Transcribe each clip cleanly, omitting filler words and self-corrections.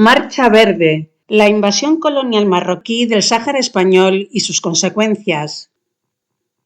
Marcha Verde: la invasión colonial marroquí del Sáhara español y sus consecuencias.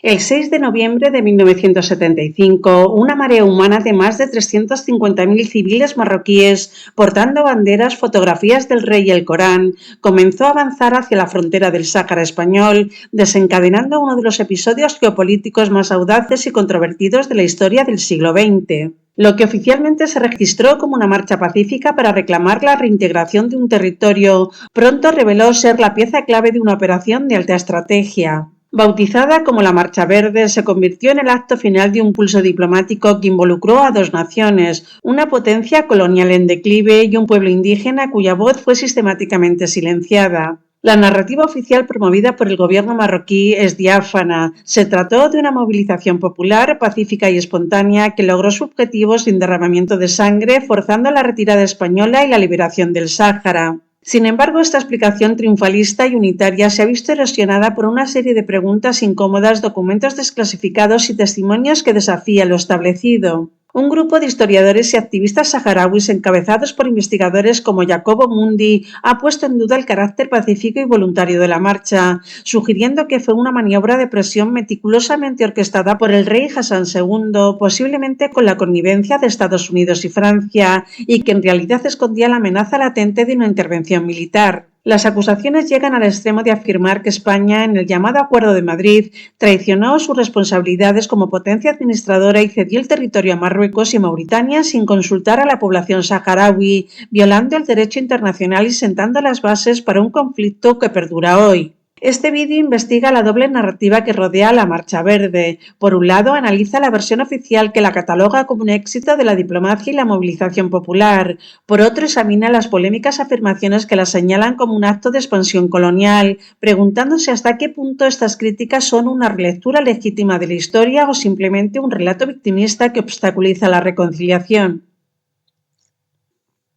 El 6 de noviembre de 1975, una marea humana de más de 350.000 civiles marroquíes, portando banderas, fotografías del rey y el Corán, comenzó a avanzar hacia la frontera del Sáhara español, desencadenando uno de los episodios geopolíticos más audaces y controvertidos de la historia del siglo XX. Lo que oficialmente se registró como una marcha pacífica para reclamar la reintegración de un territorio, pronto reveló ser la pieza clave de una operación de alta estrategia. Bautizada como la Marcha Verde, se convirtió en el acto final de un pulso diplomático que involucró a dos naciones, una potencia colonial en declive y un pueblo indígena cuya voz fue sistemáticamente silenciada. La narrativa oficial promovida por el gobierno marroquí es diáfana. Se trató de una movilización popular, pacífica y espontánea que logró su objetivo sin derramamiento de sangre, forzando la retirada española y la liberación del Sáhara. Sin embargo, esta explicación triunfalista y unitaria se ha visto erosionada por una serie de preguntas incómodas, documentos desclasificados y testimonios que desafían lo establecido. Un grupo de historiadores y activistas saharauis encabezados por investigadores como Jacobo Mundi ha puesto en duda el carácter pacífico y voluntario de la marcha, sugiriendo que fue una maniobra de presión meticulosamente orquestada por el rey Hassan II, posiblemente con la connivencia de Estados Unidos y Francia, y que en realidad escondía la amenaza latente de una intervención militar. Las acusaciones llegan al extremo de afirmar que España, en el llamado Acuerdo de Madrid, traicionó sus responsabilidades como potencia administradora y cedió el territorio a Marruecos y Mauritania sin consultar a la población saharaui, violando el derecho internacional y sentando las bases para un conflicto que perdura hoy. Este vídeo investiga la doble narrativa que rodea a la Marcha Verde. Por un lado, analiza la versión oficial que la cataloga como un éxito de la diplomacia y la movilización popular. Por otro, examina las polémicas afirmaciones que la señalan como un acto de expansión colonial, preguntándose hasta qué punto estas críticas son una relectura legítima de la historia o simplemente un relato victimista que obstaculiza la reconciliación.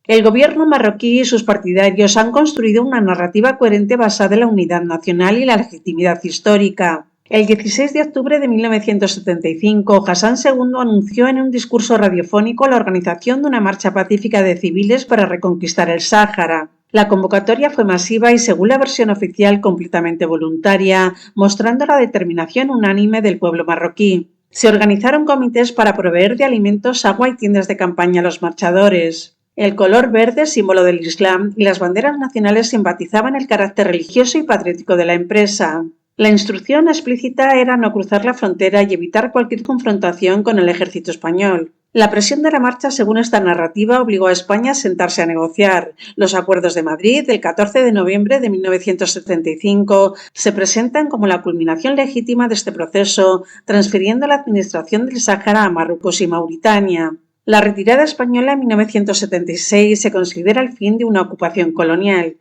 El gobierno marroquí y sus partidarios han construido una narrativa coherente basada en la unidad nacional y la legitimidad histórica. El 16 de octubre de 1975, Hassan II anunció en un discurso radiofónico la organización de una marcha pacífica de civiles para reconquistar el Sáhara. La convocatoria fue masiva y, según la versión oficial, completamente voluntaria, mostrando la determinación unánime del pueblo marroquí. Se organizaron comités para proveer de alimentos, agua y tiendas de campaña a los marchadores. El color verde, símbolo del Islam, y las banderas nacionales simpatizaban el carácter religioso y patriótico de la empresa. La instrucción explícita era no cruzar la frontera y evitar cualquier confrontación con el ejército español. La presión de la marcha, según esta narrativa, obligó a España a sentarse a negociar. Los acuerdos de Madrid, del 14 de noviembre de 1975, se presentan como la culminación legítima de este proceso, transfiriendo la administración del Sáhara a Marruecos y Mauritania. La retirada española en 1976 se considera el fin de una ocupación colonial.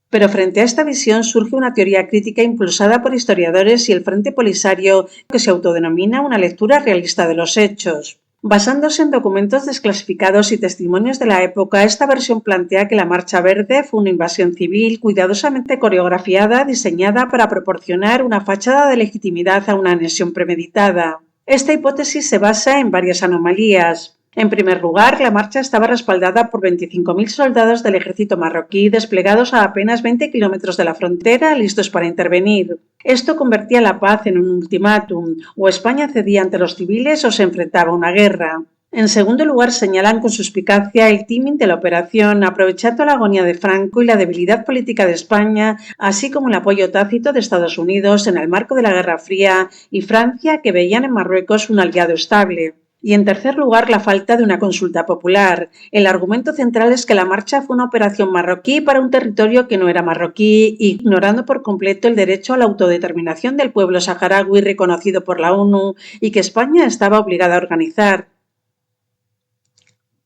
Pero frente a esta visión surge una teoría crítica impulsada por historiadores y el Frente Polisario que se autodenomina una lectura realista de los hechos. Basándose en documentos desclasificados y testimonios de la época, esta versión plantea que la Marcha Verde fue una invasión civil cuidadosamente coreografiada, diseñada para proporcionar una fachada de legitimidad a una anexión premeditada. Esta hipótesis se basa en varias anomalías. En primer lugar, la marcha estaba respaldada por 25.000 soldados del ejército marroquí desplegados a apenas 20 kilómetros de la frontera, listos para intervenir. Esto convertía la paz en un ultimátum: o España cedía ante los civiles o se enfrentaba a una guerra. En segundo lugar, señalan con suspicacia el timing de la operación, aprovechando la agonía de Franco y la debilidad política de España, así como el apoyo tácito de Estados Unidos en el marco de la Guerra Fría y Francia, que veían en Marruecos un aliado estable. Y en tercer lugar, la falta de una consulta popular. El argumento central es que la marcha fue una operación marroquí para un territorio que no era marroquí, ignorando por completo el derecho a la autodeterminación del pueblo saharaui reconocido por la ONU y que España estaba obligada a organizar.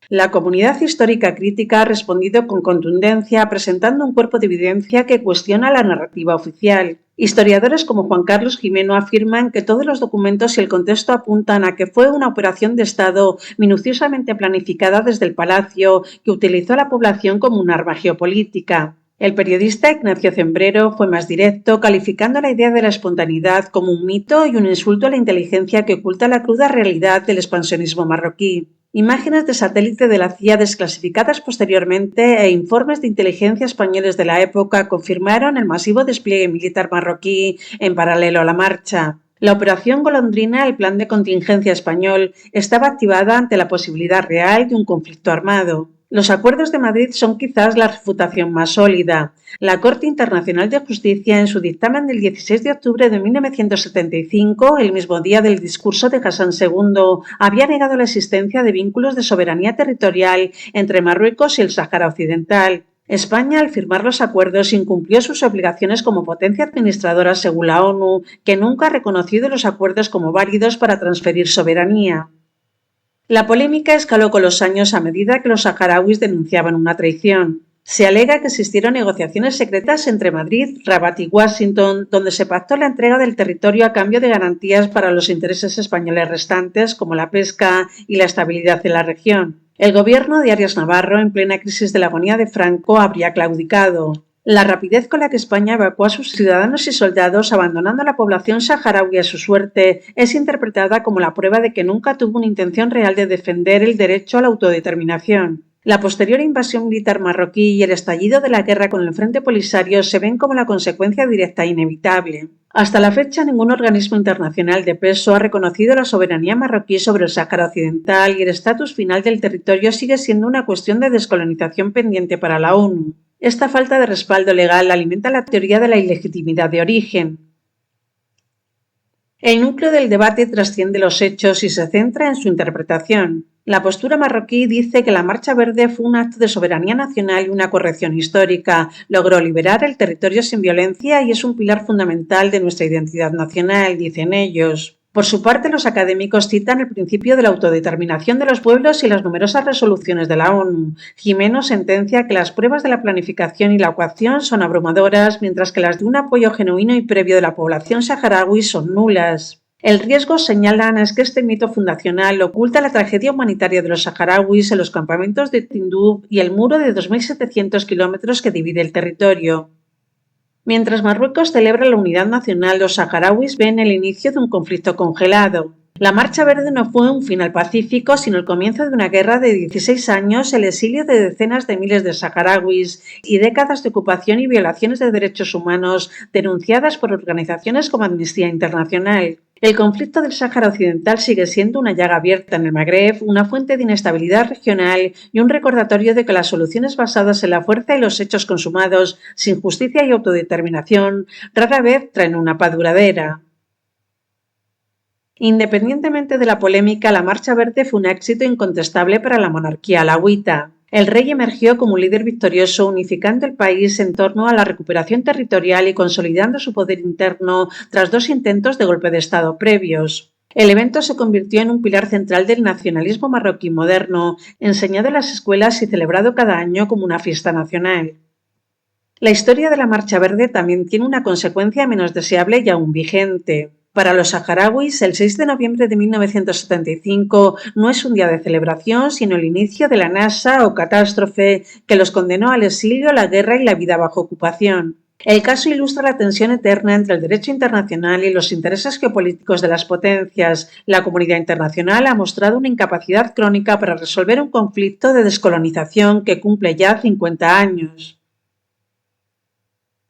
La comunidad histórica crítica ha respondido con contundencia, presentando un cuerpo de evidencia que cuestiona la narrativa oficial. Historiadores como Juan Carlos Gimeno afirman que todos los documentos y el contexto apuntan a que fue una operación de Estado minuciosamente planificada desde el Palacio, que utilizó a la población como un arma geopolítica. El periodista Ignacio Zembrero fue más directo, calificando la idea de la espontaneidad como un mito y un insulto a la inteligencia que oculta la cruda realidad del expansionismo marroquí. Imágenes de satélite de la CIA desclasificadas posteriormente e informes de inteligencia españoles de la época confirmaron el masivo despliegue militar marroquí en paralelo a la marcha. La operación Golondrina, el plan de contingencia español, estaba activada ante la posibilidad real de un conflicto armado. Los acuerdos de Madrid son quizás la refutación más sólida. La Corte Internacional de Justicia, en su dictamen del 16 de octubre de 1975, el mismo día del discurso de Hassan II, había negado la existencia de vínculos de soberanía territorial entre Marruecos y el Sáhara Occidental. España, al firmar los acuerdos, incumplió sus obligaciones como potencia administradora según la ONU, que nunca ha reconocido los acuerdos como válidos para transferir soberanía. La polémica escaló con los años a medida que los saharauis denunciaban una traición. Se alega que existieron negociaciones secretas entre Madrid, Rabat y Washington, donde se pactó la entrega del territorio a cambio de garantías para los intereses españoles restantes, como la pesca y la estabilidad en la región. El gobierno de Arias Navarro, en plena crisis de la agonía de Franco, habría claudicado. La rapidez con la que España evacuó a sus ciudadanos y soldados, abandonando a la población saharaui a su suerte, es interpretada como la prueba de que nunca tuvo una intención real de defender el derecho a la autodeterminación. La posterior invasión militar marroquí y el estallido de la guerra con el Frente Polisario se ven como la consecuencia directa e inevitable. Hasta la fecha, ningún organismo internacional de peso ha reconocido la soberanía marroquí sobre el Sáhara Occidental y el estatus final del territorio sigue siendo una cuestión de descolonización pendiente para la ONU. Esta falta de respaldo legal alimenta la teoría de la ilegitimidad de origen. El núcleo del debate trasciende los hechos y se centra en su interpretación. La postura marroquí dice que la Marcha Verde fue un acto de soberanía nacional y una corrección histórica. Logró liberar el territorio sin violencia y es un pilar fundamental de nuestra identidad nacional, dicen ellos. Por su parte, los académicos citan el principio de la autodeterminación de los pueblos y las numerosas resoluciones de la ONU. Jimeno sentencia que las pruebas de la planificación y la coacción son abrumadoras, mientras que las de un apoyo genuino y previo de la población saharaui son nulas. El riesgo, señalan, es que este mito fundacional oculta la tragedia humanitaria de los saharauis en los campamentos de Tinduf y el muro de 2.700 kilómetros que divide el territorio. Mientras Marruecos celebra la unidad nacional, los saharauis ven el inicio de un conflicto congelado. La Marcha Verde no fue un final pacífico, sino el comienzo de una guerra de 16 años, el exilio de decenas de miles de saharauis y décadas de ocupación y violaciones de derechos humanos denunciadas por organizaciones como Amnistía Internacional. El conflicto del Sáhara Occidental sigue siendo una llaga abierta en el Magreb, una fuente de inestabilidad regional y un recordatorio de que las soluciones basadas en la fuerza y los hechos consumados, sin justicia y autodeterminación, rara vez traen una paz duradera. Independientemente de la polémica, la Marcha Verde fue un éxito incontestable para la monarquía alauita. El rey emergió como un líder victorioso, unificando el país en torno a la recuperación territorial y consolidando su poder interno tras 2 intentos de golpe de Estado previos. El evento se convirtió en un pilar central del nacionalismo marroquí moderno, enseñado en las escuelas y celebrado cada año como una fiesta nacional. La historia de la Marcha Verde también tiene una consecuencia menos deseable y aún vigente. Para los saharauis, el 6 de noviembre de 1975 no es un día de celebración, sino el inicio de la NASA o catástrofe que los condenó al exilio, la guerra y la vida bajo ocupación. El caso ilustra la tensión eterna entre el derecho internacional y los intereses geopolíticos de las potencias. La comunidad internacional ha mostrado una incapacidad crónica para resolver un conflicto de descolonización que cumple ya 50 años.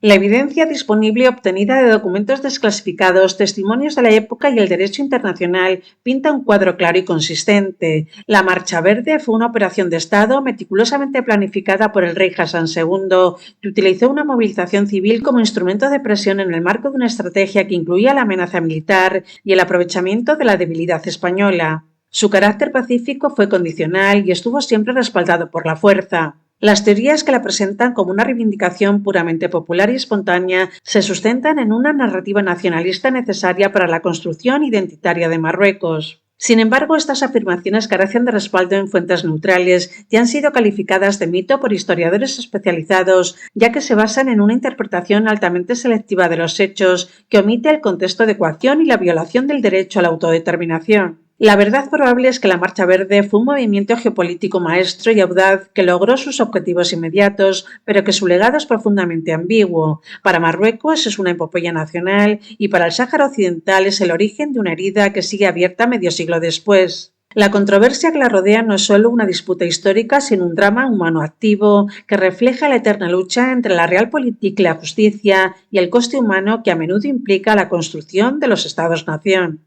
La evidencia disponible obtenida de documentos desclasificados, testimonios de la época y el derecho internacional pinta un cuadro claro y consistente. La Marcha Verde fue una operación de Estado meticulosamente planificada por el rey Hassan II, que utilizó una movilización civil como instrumento de presión en el marco de una estrategia que incluía la amenaza militar y el aprovechamiento de la debilidad española. Su carácter pacífico fue condicional y estuvo siempre respaldado por la fuerza. Las teorías que la presentan como una reivindicación puramente popular y espontánea se sustentan en una narrativa nacionalista necesaria para la construcción identitaria de Marruecos. Sin embargo, estas afirmaciones carecen de respaldo en fuentes neutrales y han sido calificadas de mito por historiadores especializados, ya que se basan en una interpretación altamente selectiva de los hechos que omite el contexto de coacción y la violación del derecho a la autodeterminación. La verdad probable es que la Marcha Verde fue un movimiento geopolítico maestro y audaz que logró sus objetivos inmediatos, pero que su legado es profundamente ambiguo. Para Marruecos es una epopeya nacional y para el Sáhara Occidental es el origen de una herida que sigue abierta medio siglo después. La controversia que la rodea no es solo una disputa histórica, sino un drama humano activo que refleja la eterna lucha entre la realpolitik y la justicia y el coste humano que a menudo implica la construcción de los estados-nación.